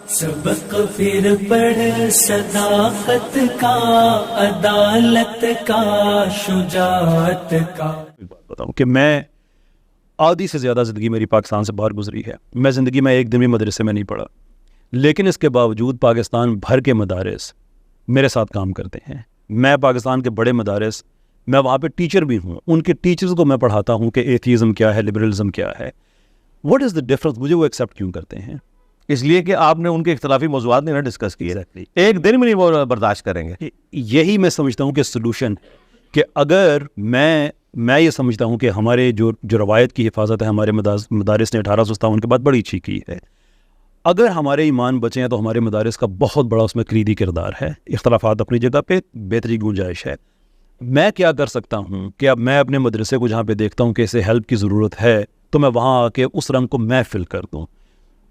سبق پھر پڑھ صداقت کا، عدالت کا، شجاعت کا. بتاؤں کہ میں آدھی سے زیادہ زندگی میری پاکستان سے باہر گزری ہے. میں زندگی میں ایک دن بھی مدرسے میں نہیں پڑھا، لیکن اس کے باوجود پاکستان بھر کے مدارس میرے ساتھ کام کرتے ہیں. میں پاکستان کے بڑے مدارس، میں وہاں پہ ٹیچر بھی ہوں، ان کے ٹیچرز کو میں پڑھاتا ہوں کہ ایتھیزم کیا ہے، لبرلزم کیا ہے. What is the difference? مجھے وہ ایکسیپٹ کیوں کرتے ہیں؟ اس لیے کہ آپ نے ان کے اختلافی موضوعات نہیں ڈسکس کیے. ایک دن میں نہیں وہ برداشت کریں گے. یہی میں سمجھتا ہوں کہ سلوشن، کہ اگر میں یہ سمجھتا ہوں کہ ہمارے جو روایت کی حفاظت ہے ہمارے مدارس نے 1857 کے بعد بڑی اچھی کی ہے. اگر ہمارے ایمان بچے ہیں تو ہمارے مدارس کا بہت بڑا اس میں کلیدی کردار ہے. اختلافات اپنی جگہ پہ، بہتری گنجائش ہے. میں کیا کر سکتا ہوں کہ اب میں اپنے مدرسے کو جہاں پہ دیکھتا ہوں کہ اسے ہیلپ کی ضرورت ہے تو میں وہاں آ کے اس رنگ کو میں فل کر دوں.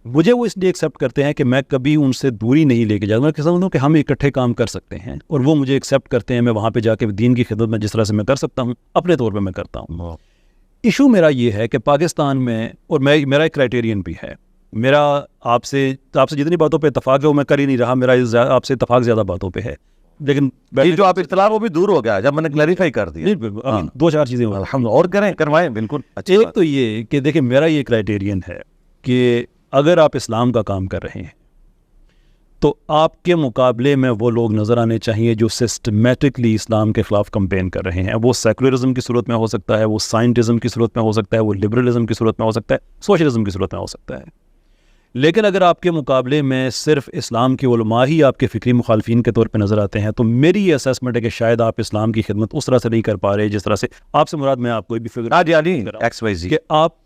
مجھے وہ اس لیے ایکسیپٹ کرتے ہیں کہ میں کبھی ان سے دوری نہیں لے کے جاتا. میں سمجھتا ہوں کہ ہم اکٹھے کام کر سکتے ہیں اور وہ مجھے ایکسیپٹ کرتے ہیں. میں وہاں پہ جا کے دین کی خدمت میں جس طرح سے میں کر سکتا ہوں اپنے طور پہ میں کرتا ہوں. ایشو میرا یہ ہے کہ پاکستان میں، اور میرا ایک کرائٹیرین بھی ہے، میرا آپ سے جتنی باتوں پہ اتفاق ہے وہ میں کر ہی نہیں رہا. میرا آپ سے اتفاق زیادہ باتوں پہ ہے، لیکن جو آپ اختلاف وہ بھی دور ہو گیا جب میں نے کلیریفائی کر دیا. دو چار چیزیں ہم اور کروائیں. بالکل. ایک تو یہ کہ دیکھیں میرا یہ کرائٹیرین ہے کہ اگر آپ اسلام کا کام کر رہے ہیں تو آپ کے مقابلے میں وہ لوگ نظر آنے چاہیے جو سسٹمیٹکلی اسلام کے خلاف کمپین کر رہے ہیں. وہ سیکولرزم کی صورت میں ہو سکتا ہے، وہ سائنٹزم کی صورت میں ہو سکتا ہے، وہ لبرلزم کی صورت میں ہو سکتا ہے، سوشلزم کی صورت میں ہو سکتا ہے. لیکن اگر آپ کے مقابلے میں صرف اسلام کے علماء ہی آپ کے فکری مخالفین کے طور پہ نظر آتے ہیں تو میری یہ اسیسمنٹ ہے کہ شاید آپ اسلام کی خدمت اس طرح سے نہیں کر پا رہے جس طرح سے آپ سے مراد میں آپ کوئی بھی فکر کہ آپ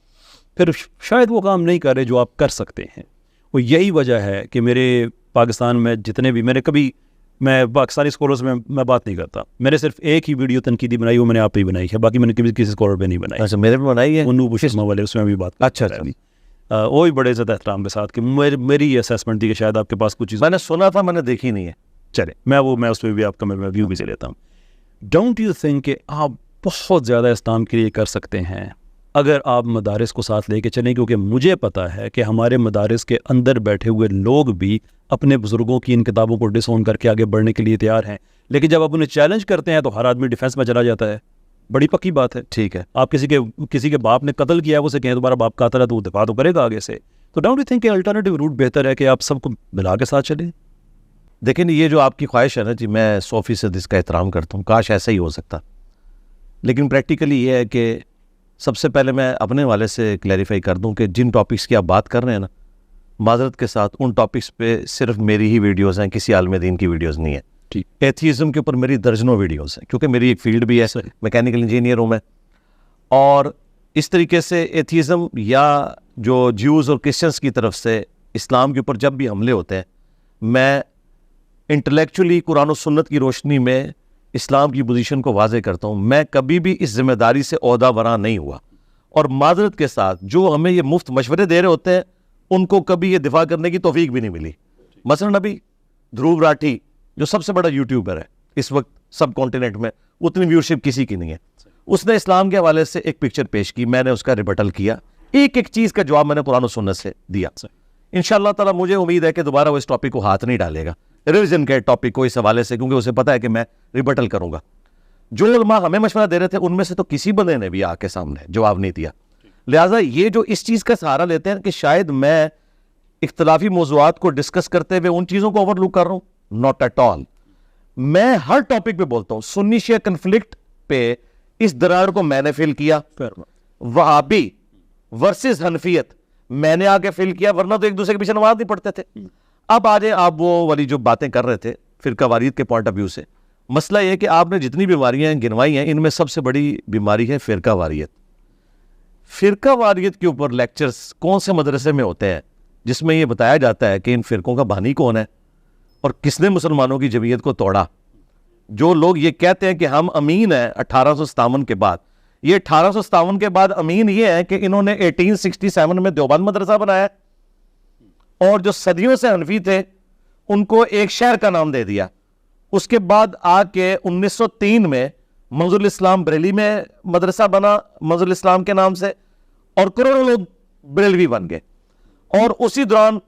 پھر شاید وہ کام نہیں کر رہے جو آپ کر سکتے ہیں. وہ یہی وجہ ہے کہ میرے پاکستان میں جتنے بھی میں پاکستانی اسکالرز میں بات نہیں کرتا. میں نے صرف ایک ہی ویڈیو تنقیدی بنائی، وہ میں نے آپ پہ ہی بنائی ہے، باقی میں نے کسی اسکالر پہ نہیں بنائی. اچھا، میرے پہ بنائی ہے انو بشما والے، اس میں بھی بات. اچھا وہ بھی بڑے زیادہ احترام کے ساتھ کہ میری یہ اسیسمنٹ تھی کہ شاید آپ کے پاس کچھ چیز میں نے سنا تھا، میں نے دیکھی نہیں ہے. چلے میں اس پہ بھی آپ کا میں ویو بھی سے لیتا ہوں. ڈونٹ یو تھنک کہ آپ بہت زیادہ اسلام کے لیے کر سکتے ہیں اگر آپ مدارس کو ساتھ لے کے چلیں؟ کیونکہ مجھے پتا ہے کہ ہمارے مدارس کے اندر بیٹھے ہوئے لوگ بھی اپنے بزرگوں کی ان کتابوں کو ڈس اون کر کے آگے بڑھنے کے لیے تیار ہیں، لیکن جب آپ انہیں چیلنج کرتے ہیں تو ہر آدمی ڈیفینس میں چلا جاتا ہے. بڑی پکی بات ہے. ٹھیک ہے، آپ کسی کے باپ نے قتل کیا ہے، وہ سے کہیں تمہارا باپ قاتل ہے تو وہ دفاع تو کرے گا آگے سے. تو ڈونٹ یو تھنک کہ الٹرنیٹیو روٹ بہتر ہے کہ آپ سب کو ملا کے ساتھ چلیں؟ دیکھیں یہ جو آپ کی خواہش ہے نا جی، میں 100% اس کا احترام کرتا ہوں، کاش ایسا ہی ہو سکتا. لیکن پریکٹیکلی یہ ہے کہ سب سے پہلے میں اپنے والے سے کلیریفائی کر دوں کہ جن ٹاپکس کی آپ بات کر رہے ہیں نا، معذرت کے ساتھ ان ٹاپکس پہ صرف میری ہی ویڈیوز ہیں، کسی عالم دین کی ویڈیوز نہیں ہے. ایتھیزم کے اوپر میری درجنوں ویڈیوز ہیں، کیونکہ میری ایک فیلڈ بھی ہے، میکینیکل انجینئر ہوں میں. اور اس طریقے سے ایتھیزم یا جو جیوز اور کرسچنس کی طرف سے اسلام کے اوپر جب بھی حملے ہوتے ہیں، میں انٹلیکچولی قرآن و سنت کی روشنی میں اسلام کی پوزیشن کو واضح کرتا ہوں. میں کبھی بھی اس ذمہ داری سے عہدہ براں نہیں ہوا، اور معذرت کے ساتھ جو ہمیں یہ مفت مشورے دے رہے ہوتے ہیں ان کو کبھی یہ دفاع کرنے کی توفیق بھی نہیں ملی. مثلاً ابھی دھروو راٹھی جو سب سے بڑا یوٹیوبر ہے اس وقت سب کانٹیننٹ میں، اتنی ویورشپ کسی کی نہیں ہے. اس نے اسلام کے حوالے سے ایک پکچر پیش کی، میں نے اس کا ریبٹل کیا، ایک چیز کا جواب میں نے قرآن و سنت سے دیا. انشاءاللہ تعالیٰ مجھے امید ہے کہ دوبارہ وہ اس ٹاپک کو ہاتھ نہیں ڈالے گا، ریلیجن کے ٹاپک کو، اس حوالے سے، کیونکہ اسے پتا ہے کہ میں ریبٹل کروں گا. جو علماء ہمیں مشورہ دے رہے تھے ان میں سے تو کسی بندے نے بھی آ کے سامنے جواب نہیں دیا. لہٰذا یہ جو اس چیز کا سہارا لیتے ہیں کہ شاید میں اختلافی موضوعات کو ڈسکس کرتے ہوئے ان چیزوں کو اوور لک کر رہا ہوں، ناٹ ایٹ آل. میں ہر ٹاپک پہ بولتا ہوں. سنی شیعہ کنفلکٹ پہ اس درار کو میں نے فل کیا، وہابی ورسز حنفیت میں نے آ کے فل کیا، ورنہ تو ایک دوسرے کے پیچھے نماز نہیں پڑھتے تھے. اب آ جائیں آپ وہ والی جو باتیں کر رہے تھے فرقہ واریت کے پوائنٹ آف ویو سے. مسئلہ یہ کہ آپ نے جتنی بیماریاں گنوائی ہیں ان میں سب سے بڑی بیماری ہے فرقہ واریت. فرقہ واریت کے اوپر لیکچرز کون سے مدرسے میں ہوتے ہیں جس میں یہ بتایا جاتا ہے کہ ان فرقوں کا بانی کون ہے اور کس نے مسلمانوں کی جمعیت کو توڑا؟ جو لوگ یہ کہتے ہیں کہ ہم امین ہیں 1857 کے بعد، یہ 1857 کے بعد امین یہ ہے کہ انہوں نے 1867 میں دیوبند مدرسہ بنایا، اور جو صدیوں سے حنفی تھے ان کو ایک شہر کا نام دے دیا. اس کے بعد آ کے 1903 میں منظور الاسلام بریلی میں مدرسہ بنا منظور الاسلام کے نام سے، اور کروڑوں لوگ بریلوی بن گئے. اور اسی دوران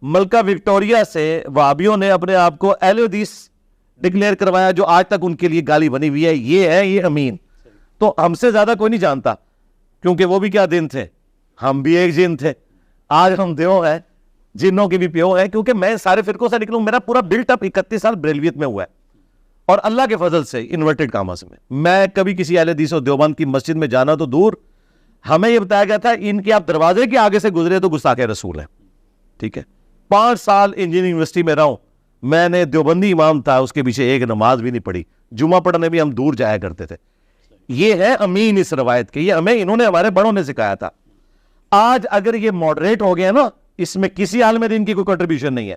ملکہ وکٹوریا سے وہابیوں نے اپنے آپ کو اہل حدیث ڈکلیئر کروایا, جو آج تک ان کے لیے گالی بنی ہوئی ہے. یہ امین. تو ہم سے زیادہ کوئی نہیں جانتا, کیونکہ وہ بھی کیا دن تھے, ہم بھی ایک جن تھے. آج ہم دیو ہیں, جنوں کی بھی پیو ہیں, کیونکہ میں سارے فرقوں سے نکلوں. میرا پورا بلٹ اپ 31 سال بریلویت میں ہوا ہے, اور اللہ کے فضل سے انورٹڈ کاماز میں کبھی کسی اہل حدیث و دیوبند کی مسجد میں جانا تو دور, ہمیں یہ بتایا گیا تھا ان کے آپ دروازے کے آگے سے گزرے تو گستاخ رسول ہیں. ٹھیک ہے, 5 سال انجینئرنگ یونیورسٹی میں رہا ہوں, میں نے دیوبندی امام تھا, اس کے پیچھے ایک نماز بھی نہیں پڑھی. جمعہ پڑھنے بھی ہم دور جایا کرتے تھے. یہ ہے امین اس روایت کے, یہ ہمیں انہوں نے ہمارے بڑوں نے سکھایا تھا. آج اگر یہ ماڈریٹ ہو گیا نا, اس میں کسی عالم دین کی کوئی کنٹریبیوشن نہیں ہے.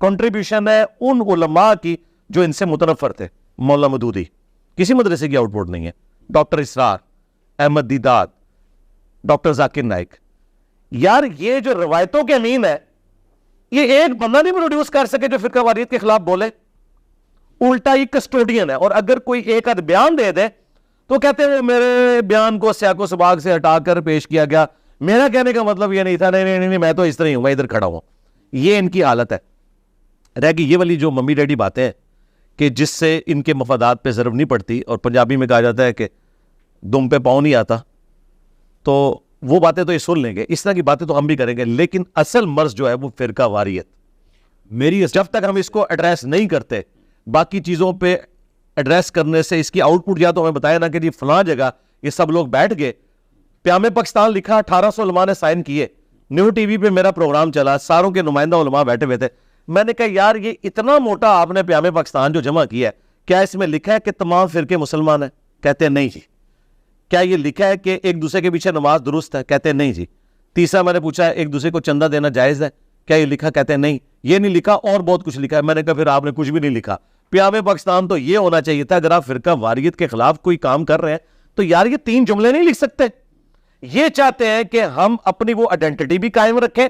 کنٹریبیوشن ہے ان علماء کی جو ان سے متنفر تھے. مولانا مودودی کسی مدرسے کی آؤٹ پٹ نہیں ہے, ڈاکٹر اسرار, احمد دیداد, ڈاکٹر ذاکر نائک. یار یہ جو روایتوں کے امین ہے, یہ ایک بندہ نہیں پروڈیوس کر سکے جو فرقہ واریت کے خلاف بولے. الٹا یہ کسٹوڈین ہے, اور اگر کوئی ایک آدھ بیان دے دے تو کہتے ہیں میرے بیان کو سیاق و سباق سے ہٹا کر پیش کیا گیا, میرا کہنے کا مطلب یہ نہیں تھا, نہیں میں تو اس طرح ہی ہوں, میں ادھر کھڑا ہوں. یہ ان کی حالت ہے. رہ گئی یہ والی جو ممی ڈیڈی باتیں ہیں کہ جس سے ان کے مفادات پہ ضرب نہیں پڑتی, اور پنجابی میں کہا جاتا ہے کہ دم پہ پاؤں نہیں آتا, تو وہ باتیں تو یہ سن لیں گے. اس طرح کی باتیں تو ہم بھی کریں گے, لیکن اصل مرض جو ہے وہ فرقہ واریت. جب تک ہم اس کو ایڈریس نہیں کرتے, باقی چیزوں پہ ایڈریس کرنے سے اس کی آؤٹ پٹ یا تو ہمیں بتایا نا کہ جی فلاں جگہ یہ سب لوگ بیٹھ گئے, پیام پاکستان لکھا, 1800 علماء نے سائن کیے, نیو ٹی وی پہ میرا پروگرام چلا, ساروں کے نمائندہ علماء بیٹھے ہوئے تھے. میں نے کہا یار یہ اتنا موٹا آپ نے پیام پاکستان جو جمع کیا ہے, کیا اس میں لکھا ہے کہ تمام فرقے مسلمان ہیں؟ کہتے ہیں نہیں جی. کیا یہ لکھا ہے کہ ایک دوسرے کے پیچھے نماز درست ہے؟ کہتے ہیں نہیں جی. تیسرا میں نے پوچھا ہے ایک دوسرے کو چندہ دینا جائز ہے؟ کیا یہ لکھا؟ کہتے ہیں نہیں, یہ نہیں لکھا, اور بہت کچھ لکھا ہے. میں نے کہا پھر آپ نے کچھ بھی نہیں لکھا. پیام پاکستان تو یہ ہونا چاہیے تھا, اگر آپ فرقہ واریت کے خلاف کوئی کام کر رہے ہیں تو یار یہ 3 جملے نہیں لکھ سکتے. یہ چاہتے ہیں کہ ہم اپنی وہ آئیڈینٹی بھی قائم رکھیں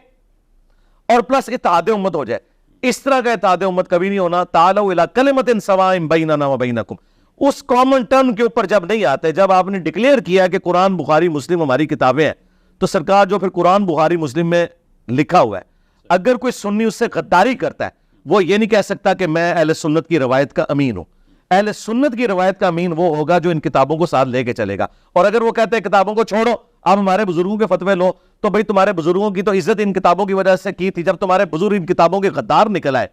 اور پلس اتحاد امت ہو جائے. اس طرح کا اتحاد امت کبھی نہیں ہونا. تعالوا الی کلمۃ سواء بیننا و بینکم, اس کامن ٹرم کے اوپر جب نہیں آتے, جب آپ نے ڈکلیئر کیا کہ قرآن بخاری مسلم ہماری کتابیں ہیں, تو سرکار جو پھر قرآن بخاری مسلم میں لکھا ہوا ہے, اگر کوئی سنی اس سے غداری کرتا ہے, وہ یہ نہیں کہہ سکتا کہ میں اہل سنت کی روایت کا امین ہوں. اہل سنت کی روایت کا امین وہ ہوگا جو ان کتابوں کو ساتھ لے کے چلے گا. اور اگر وہ کہتے ہیں کتابوں کو چھوڑو, آپ ہمارے بزرگوں کے فتوے لو, تو بھئی تمہارے بزرگوں کی تو عزت ان کتابوں کی وجہ سے کی تھی. جب تمہارے بزرگ ان کتابوں کے غدار نکل آئے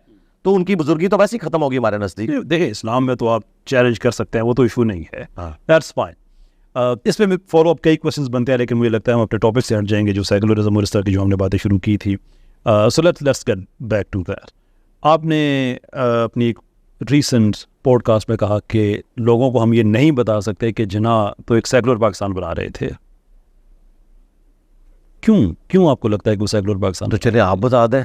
تو ان کی بزرگی تو ویسے ہی ختم ہوگی ہمارے نزدیک. دیکھیں اسلام میں تو آپ چیلنج کر سکتے ہیں, وہ تو ایشو نہیں ہے, دیٹس فائن. اس میں فالو اپ کئی کوشچنس بنتے ہیں, لیکن مجھے لگتا ہے ہم اپنے ٹاپک سے ہٹ جائیں گے جو سیکولرزم اور اس طرح کی جو ہم نے باتیں شروع کی تھی. So let's get back to that. آپ نے اپنی ایک ریسنٹ پوڈ کاسٹ میں کہا کہ لوگوں کو ہم یہ نہیں بتا سکتے کہ جناح تو ایک سیکولر پاکستان بنا رہے تھے. کیوں آپ کو لگتا ہے کہ وہ سیکولر پاکستان؟ تو چلے آپ بتا دیں.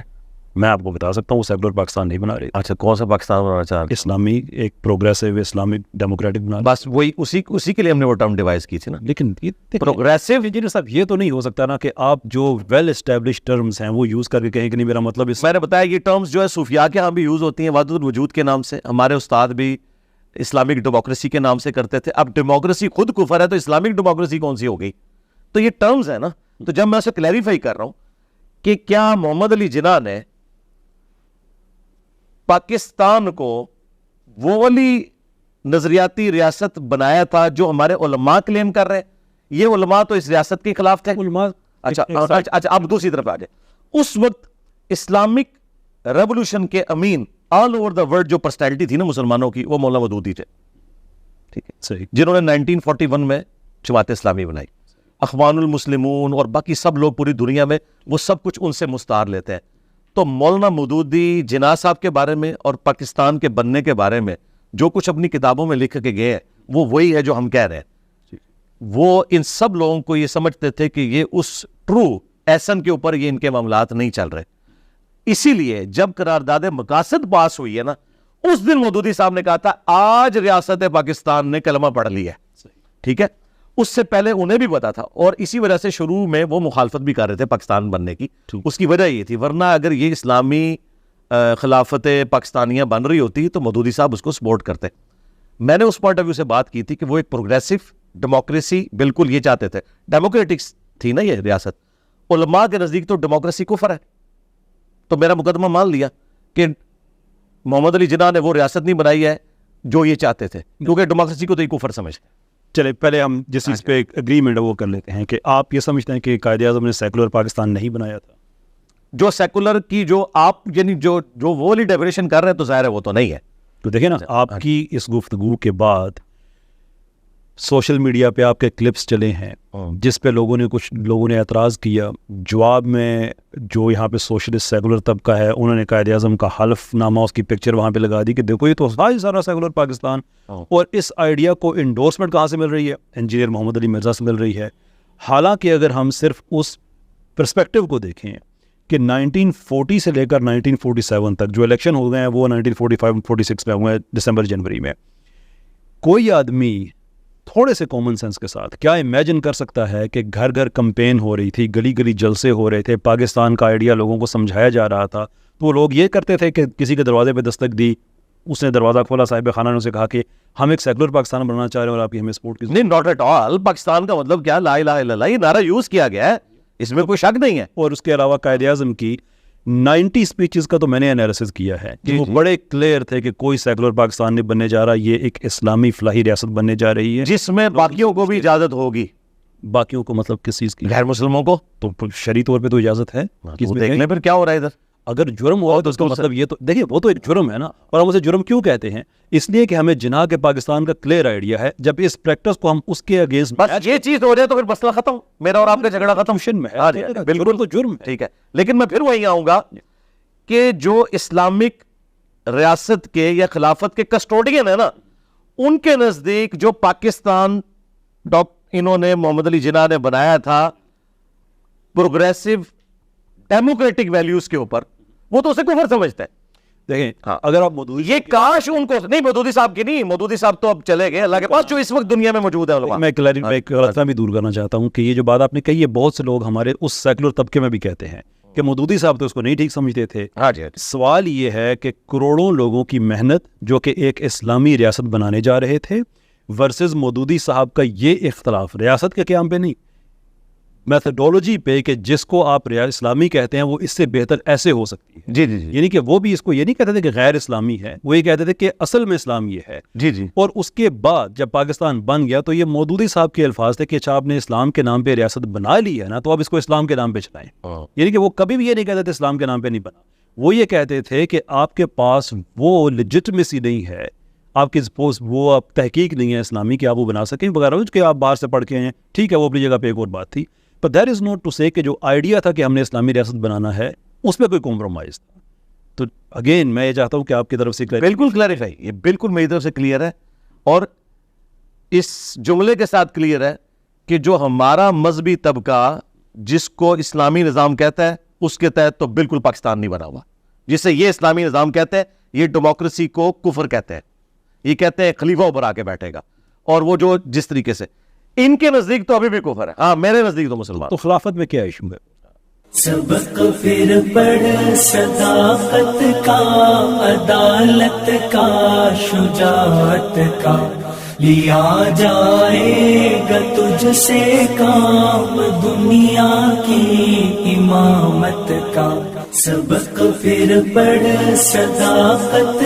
میں آپ کو بتا سکتا ہوں وہ سیکولر پاکستان نہیں بنا رہے. اچھا, کون سا پاکستان بنانا چاہ رہے؟ اسلامی, ایک پروگریسو اسلامک ڈیموکریٹک بنا. بس وہی اسی کے لیے ہم نے وہ ٹرم ڈیوائز کی تھی نا. لیکن پروگریسو انجینئر صاحب یہ تو نہیں ہو سکتا نا کہ آپ جو ویل اسٹیبلش ٹرمز ہیں وہ یوز کر کے کہیں کہ نہیں میرا مطلب اس. میں نے بتایا یہ ٹرمز جو ہے صوفیاء کے ہاں بھی یوز ہوتی ہیں وحدت الوجود کے نام سے. ہمارے استاد بھی اسلامک ڈیموکریسی کے نام سے کرتے تھے. اب ڈیموکریسی خود کفر ہے تو اسلامک ڈیموکریسی کون سی ہو گئی؟ تو یہ ٹرمز ہیں نا. تو جب میں اسے کلیریفائی کر رہا ہوں کہ کیا محمد علی جناح نے پاکستان کو وہ والی نظریاتی ریاست بنایا تھا جو ہمارے علماء کلیم کر رہے ہیں؟ یہ علماء تو اس ریاست کے خلاف تھے. علماء اچھا اب دوسری طرف آ جائے. اس وقت اسلامک ریولوشن کے امین آل اوور دا ورلڈ جو پرسنالٹی تھی نا مسلمانوں کی, وہ مولانا مودودی تھے. ٹھیک ہے, صحیح, جنہوں نے 1941 میں جماعت اسلامی بنائی. اخوان المسلمون اور باقی سب لوگ پوری دنیا میں وہ سب کچھ ان سے مستعار لیتے ہیں. تو مولانا مودودی جناح صاحب کے بارے میں اور پاکستان کے بننے کے بارے میں جو کچھ اپنی کتابوں میں لکھ کے گئے ہیں وہ وہی ہے جو ہم کہہ رہے ہیں. وہ ان سب لوگوں کو یہ سمجھتے تھے کہ یہ اس ٹرو ایسن کے اوپر یہ ان کے معاملات نہیں چل رہے. اسی لیے جب قرارداد مقاصد پاس ہوئی ہے نا, اس دن مودودی صاحب نے کہا تھا آج ریاست پاکستان نے کلمہ پڑھ لیا ہے. ٹھیک ہے, اس سے پہلے انہیں بھی پتا تھا, اور اسی وجہ سے شروع میں وہ مخالفت بھی کر رہے تھے پاکستان بننے کی. اس کی وجہ یہ تھی, ورنہ اگر یہ اسلامی خلافت پاکستانیہ بن رہی ہوتی تو مودودی صاحب اس کو سپورٹ کرتے. میں نے اس پوائنٹ آف ویو سے بات کی تھی کہ وہ ایک پروگریسو ڈیموکریسی بالکل یہ چاہتے تھے. ڈیموکریٹکس تھی نا یہ ریاست. علماء کے نزدیک تو ڈیموکریسی کفر ہے, تو میرا مقدمہ مان لیا کہ محمد علی جناح نے وہ ریاست نہیں بنائی ہے جو یہ چاہتے تھے, کیونکہ ڈیموکریسی کو تو یہ کفر سمجھتے ہیں. چلے پہلے ہم جس چیز پہ اگریمنٹ ہے وہ کر لیتے ہیں کہ آپ یہ سمجھتے ہیں کہ قائد اعظم نے سیکولر پاکستان نہیں بنایا تھا؟ جو سیکولر کی جو آپ یعنی جو وہ والی ڈیفینیشن کر رہے ہیں تو ظاہر ہے وہ تو نہیں ہے. تو دیکھیں نا, آپ کی اس گفتگو کے بعد سوشل میڈیا پہ آپ کے کلپس چلے ہیں جس پہ کچھ لوگوں نے اعتراض کیا. جواب میں جو یہاں پہ سوشلسٹ سیکولر طبقہ ہے انہوں نے قائد اعظم کا حلف نامہ اس کی پکچر وہاں پہ لگا دی کہ دیکھو یہ تو سارا سیکولر پاکستان. اور اس آئیڈیا کو انڈورسمنٹ کہاں سے مل رہی ہے؟ انجینئر محمد علی مرزا سے مل رہی ہے. حالانکہ اگر ہم صرف اس پرسپیکٹو کو دیکھیں کہ 1940 سے لے کر 1947 تک جو الیکشن ہو گئے ہیں وہ 1945-46 میں ہوئے ہیں, دسمبر جنوری میں. کوئی آدمی تھوڑے سے کامن سینس کے ساتھ کیا امیجن کر سکتا ہے کہ گھر گھر کمپین ہو رہی تھی, گلی گلی جلسے ہو رہے تھے, پاکستان کا آئیڈیا لوگوں کو سمجھایا جا رہا تھا, تو وہ لوگ یہ کرتے تھے کہ کسی کے دروازے پہ دستک دی, اس نے دروازہ کھولا, صاحب خانہ نے اسے کہا کہ ہم ایک سیکولر پاکستان بنانا چاہ رہے ہیں اور آپ کی ہمیں سپورٹ کی. نہیں, ناٹ ایٹ آل. پاکستان کا مطلب کیا, لا الہ الا اللہ, یہ نعرہ یوز کیا گیا ہے, اس میں کوئی شک نہیں ہے. اور اس کے علاوہ قائد اعظم کی 90 اسپیچز کا تو میں نے انالیسس کیا ہے کہ وہ بڑے کلیئر تھے کہ کوئی سیکولر پاکستان نہیں بننے جا رہا, یہ ایک اسلامی فلاحی ریاست بننے جا رہی ہے جس میں باقیوں کو بھی اجازت ہوگی. باقیوں کو مطلب کس چیز کی؟ غیر مسلموں کو تو شرعی طور پہ تو اجازت ہے. دیکھ لیں پھر کیا ہو رہا ہے ادھر. اگر جرم ہوا تو اس کا مطلب یہ تو دیکھیے وہ تو ایک جرم ہے نا. اور ہم اسے جرم کیوں کہتے ہیں؟ اس لیے کہ ہمیں جناح کے پاکستان کا کلیئر آئیڈیا ہے. جب اس پریکٹس کو ہم اس کے اگینسٹ بس یہ چیز ہو جائے تو پھر مسئلہ ختم, میرا اور آپ کا جھگڑا ختم. میں ہے بالکل تو جرم ہے. ٹھیک ہے, لیکن میں پھر وہی آؤں گا کہ جو اسلامک ریاست کے یا خلافت کے کسٹوڈین ہیں نا, ان کے نزدیک جو پاکستان انہوں نے محمد علی جناح نے بنایا تھا پروگریسو ڈیموکریٹک ویلیوز کے اوپر, وہ تو اسے کفر سمجھتے ہیں. دیکھیں اگر آپ مودودی یہ کاش ان کو نہیں, مودودی صاحب کی نہیں, مودودی صاحب تو اب چلے گئے اللہ کے پاس, جو اس وقت دنیا میں موجود ہے علماء. میں ایک غلط فہمی دور کرنا چاہتا ہوں کہ یہ جو بات آپ نے کہی ہے بہت سے لوگ ہمارے اس سیکولر طبقے میں بھی کہتے ہیں کہ مودودی صاحب تو اس کو نہیں ٹھیک سمجھتے تھے. سوال یہ ہے کہ کروڑوں لوگوں کی محنت جو کہ ایک اسلامی ریاست بنانے جا رہے تھے ورسز مودودی صاحب کا یہ اختلاف ریاست کے قیام پہ نہیں, میتھڈولوجی پہ کہ جس کو آپ اسلامی کہتے ہیں وہ اس سے بہتر ایسے ہو سکتی ہے. جی جی جی. یعنی کہ وہ بھی اس کو یہ نہیں کہتے تھے کہ غیر اسلامی ہے, وہ یہ کہتے تھے کہ اصل میں اسلام یہ ہے. جی جی. اور اس کے بعد جب پاکستان بن گیا تو یہ مودودی صاحب کے الفاظ تھے کہ اچھا آپ نے اسلام کے نام پہ ریاست بنا لی ہے نا, تو اب اس کو اسلام کے نام پہ چلائیں. یعنی کہ وہ کبھی بھی یہ نہیں کہتے تھے اسلام کے نام پہ نہیں بنا, وہ یہ کہتے تھے کہ آپ کے پاس وہ لیجٹمیسی نہیں ہے, آپ کی وہ آپ تحقیق نہیں ہے اسلامی کہ آپ وہ بنا سکیں وغیرہ, کہ آپ باہر سے پڑھ کے ہیں. ٹھیک ہے, وہ اپنی جگہ پہ ایک اور بات تھی, پر دیٹ از ناٹ ٹو سے کہ جو آئیڈیا تھا کہ ہم نے اسلامی ریاست بنانا ہے اس میں کوئی کمپرومائز تھا. تو اگین میں یہ چاہتا ہوں کہ آپ کی طرف سے بالکل کلیریفائی, یہ بالکل میری طرف سے کلیئر ہے, اور اس جملے کے ساتھ کلیئر ہے کہ جو ہمارا مذہبی طبقہ جس کو اسلامی نظام کہتا ہے اس کے تحت تو بالکل پاکستان نہیں بنا ہوا. جسے یہ اسلامی نظام کہتے ہیں یہ ڈیموکریسی کو کفر کہتے ہیں, یہ کہتے ہیں خلیفہ اوپر آ کے بیٹھے گا, اور وہ جو جس طریقے سے ان کے نزدیک تو ابھی بھی کفر ہے. ہاں میرے نزدیک تو مسلمان. تو خلافت میں کیا ایشو ہے؟ سبق پھر پڑھ صداقت کا, عدالت کا, شجاعت کا, لیا جائے گا تجھ سے کام دنیا کی امامت کا. سبق پھر پڑھ صداقت